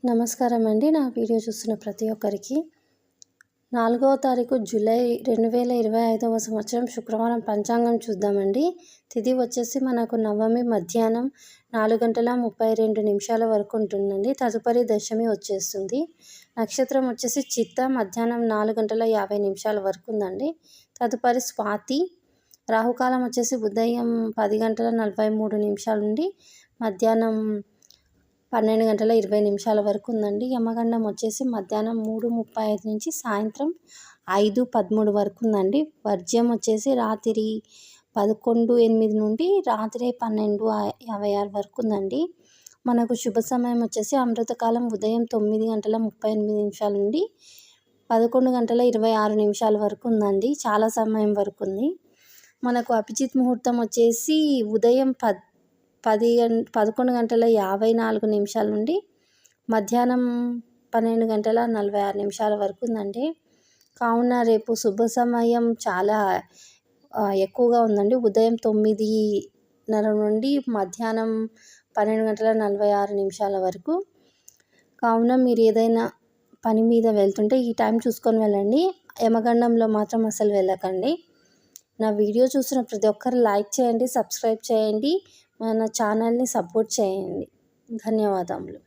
నమస్కారం అండి. నా వీడియో చూస్తున్న ప్రతి ఒక్కరికి 4వ తారీఖు జూలై 2025వ సంవత్సరం శుక్రవారం పంచాంగం చూద్దామండి. తిథి వచ్చేసి మనకు నవమి మధ్యాహ్నం 4:32 వరకు ఉంటుందండి. తదుపరి దశమి వచ్చేస్తుంది. నక్షత్రం వచ్చేసి చిత్త మధ్యాహ్నం 4:50 వరకు ఉందండి. తదుపరి స్వాతి. రాహుకాలం వచ్చేసి ఉదయం 10:43 నుండి మధ్యాహ్నం 12:20 వరకు ఉందండి. యమగండం వచ్చేసి మధ్యాహ్నం 3:35 నుంచి సాయంత్రం 5:13 వరకు ఉందండి. వర్జ్యం వచ్చేసి రాత్రి 11:08 నుండి రాత్రి 12:56 వరకు ఉందండి. మనకు శుభ సమయం వచ్చేసి అమృతకాలం ఉదయం 9:38 నుండి 11:26 వరకు ఉందండి. చాలా సమయం వరకు ఉంది. మనకు అభిజిత్ ముహూర్తం వచ్చేసి ఉదయం 11:54 నుండి మధ్యాహ్నం 12:46 వరకు ఉందండి. కావున రేపు శుభ సమయం చాలా ఎక్కువగా ఉందండి. ఉదయం 9:30 నుండి మధ్యాహ్నం 12:46 వరకు. కావున మీరు ఏదైనా పని మీద వెళ్తుంటే ఈ టైం చూసుకొని వెళ్ళండి. యమగండంలో మాత్రం అసలు వెళ్ళకండి. నా వీడియో చూసిన ప్రతి ఒక్కరు లైక్ చేయండి, సబ్స్క్రైబ్ చేయండి, మన ఛానల్ని సపోర్ట్ చేయండి. ధన్యవాదములు.